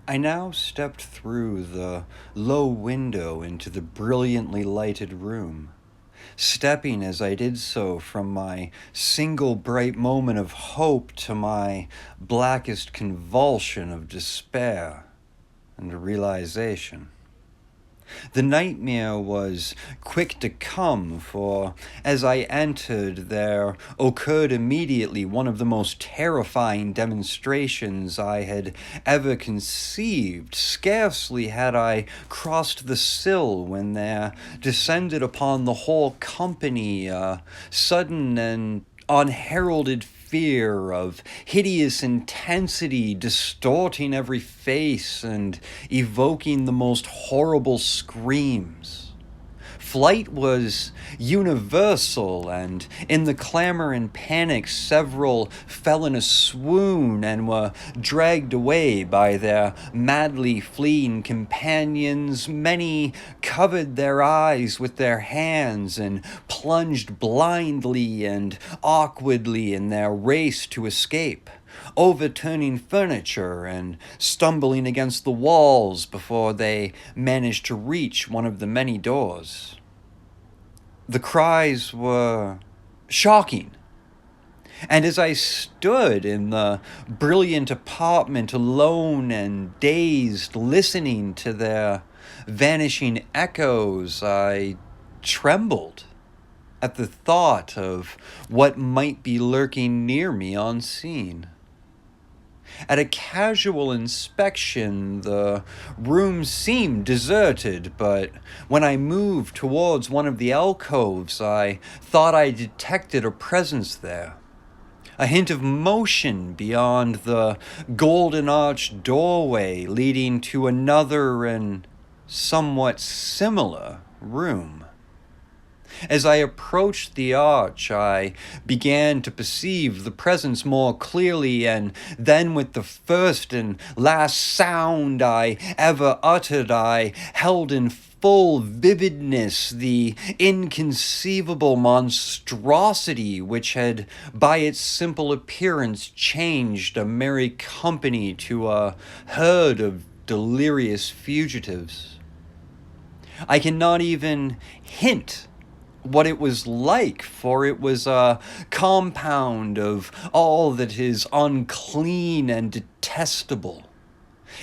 I now stepped through the low window into the brilliantly lighted room, stepping as I did so from my single bright moment of hope to my blackest convulsion of despair and realization. The nightmare was quick to come, for as I entered, there occurred immediately one of the most terrifying demonstrations I had ever conceived. Scarcely had I crossed the sill when there descended upon the whole company a sudden and unheralded fear of hideous intensity distorting every face and evoking the most horrible screams. Flight was universal, and in the clamor and panic, several fell in a swoon and were dragged away by their madly fleeing companions. Many covered their eyes with their hands and plunged blindly and awkwardly in their race to escape, overturning furniture and stumbling against the walls before they managed to reach one of the many doors. The cries were shocking, and as I stood in the brilliant apartment alone and dazed, listening to their vanishing echoes, I trembled at the thought of what might be lurking near me unseen. At a casual inspection, the room seemed deserted, but when I moved towards one of the alcoves, I thought I detected a presence there. A hint of motion beyond the golden arched doorway leading to another and somewhat similar room. As I approached the arch, I began to perceive the presence more clearly, and then with the first and last sound I ever uttered, I held in full vividness the inconceivable monstrosity which had by its simple appearance changed a merry company to a herd of delirious fugitives. I cannot even hint what it was like, for it was a compound of all that is unclean and detestable.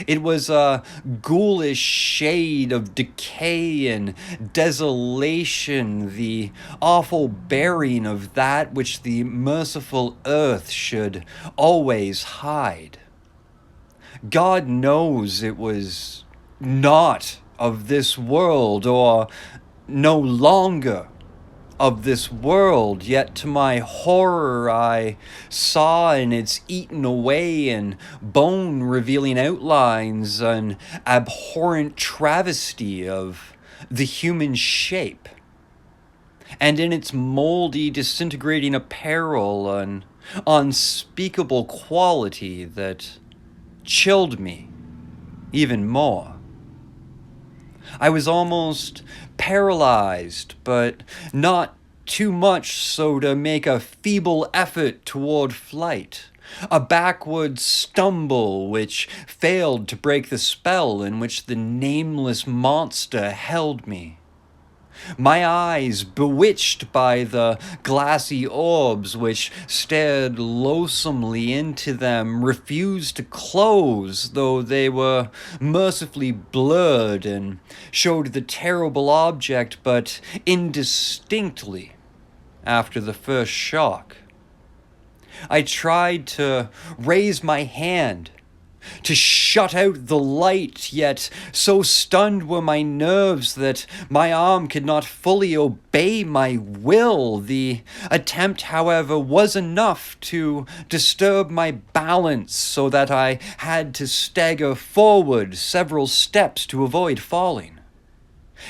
It was a ghoulish shade of decay and desolation, the awful bearing of that which the merciful earth should always hide. God knows it was not of this world, or no longer of this world, yet to my horror I saw in its eaten away and bone-revealing outlines an abhorrent travesty of the human shape, and in its moldy, disintegrating apparel an unspeakable quality that chilled me even more. I was almost paralyzed, but not too much so to make a feeble effort toward flight, a backward stumble which failed to break the spell in which the nameless monster held me. My eyes, bewitched by the glassy orbs which stared loathsomely into them, refused to close, though they were mercifully blurred and showed the terrible object but indistinctly after the first shock. I tried to raise my hand to shut out the light, yet so stunned were my nerves that my arm could not fully obey my will. The attempt, however, was enough to disturb my balance, so that I had to stagger forward several steps to avoid falling.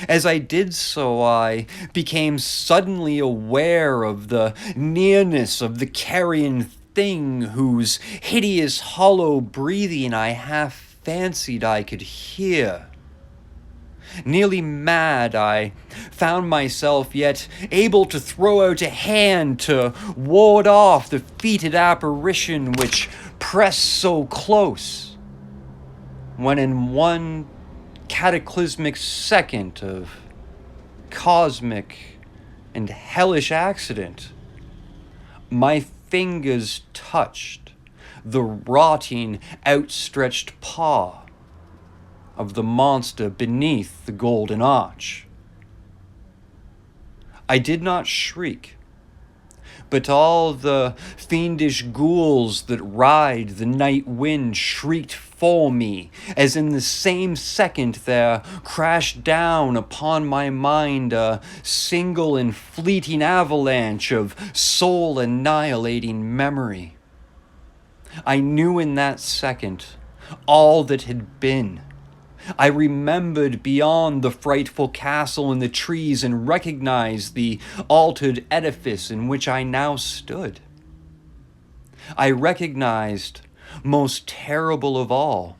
As I did so, I became suddenly aware of the nearness of the carrion thing whose hideous hollow breathing I half fancied I could hear. Nearly mad, I found myself yet able to throw out a hand to ward off the fetid apparition which pressed so close. when in one cataclysmic second of cosmic and hellish accident, my fingers touched the rotting, outstretched paw of the monster beneath the golden arch. I did not shriek, but all the fiendish ghouls that ride the night wind shrieked for me, as in the same second there crashed down upon my mind a single and fleeting avalanche of soul-annihilating memory. I knew in that second all that had been. I remembered beyond the frightful castle and the trees and recognized the altered edifice in which I now stood. I recognized, most terrible of all,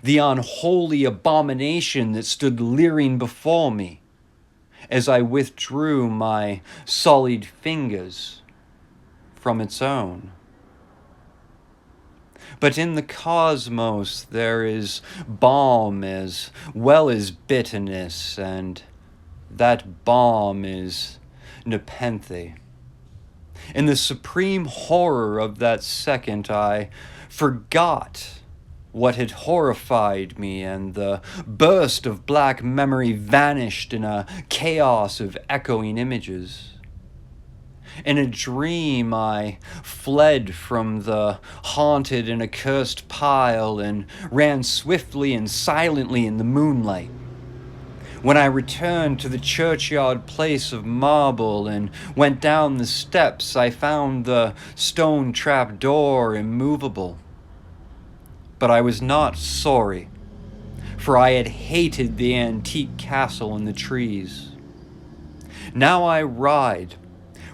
the unholy abomination that stood leering before me as I withdrew my sullied fingers from its own. But in the cosmos there is balm as well as bitterness, and that balm is Nepenthe. In the supreme horror of that second, I forgot what had horrified me, and the burst of black memory vanished in a chaos of echoing images. In a dream, I fled from the haunted and accursed pile and ran swiftly and silently in the moonlight. When I returned to the churchyard place of marble and went down the steps, I found the stone trap door immovable. But I was not sorry, for I had hated the antique castle in the trees. Now I ride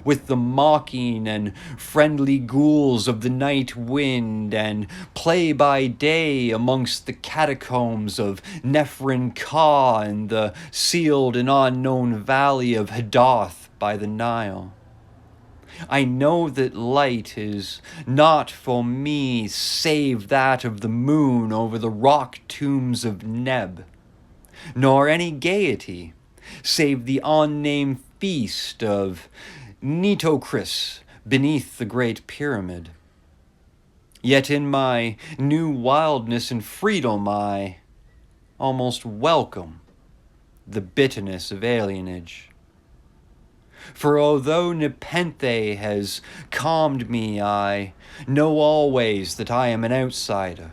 with the mocking and friendly ghouls of the night wind, and play by day amongst the catacombs of Nephrin Ka and the sealed and unknown valley of Hadarth by the Nile. I know that light is not for me save that of the moon over the rock tombs of Neb, nor any gaiety save the unnamed feast of Nitocris beneath the Great Pyramid. Yet in my new wildness and freedom I almost welcome the bitterness of alienage. For although Nepenthe has calmed me, I know always that I am an outsider,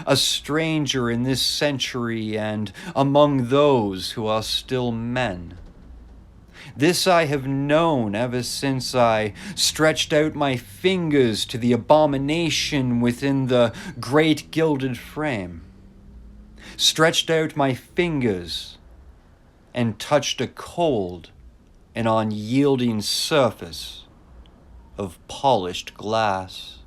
a stranger in this century and among those who are still men. This I have known ever since I stretched out my fingers to the abomination within the great gilded frame, stretched out my fingers and touched a cold and unyielding surface of polished glass.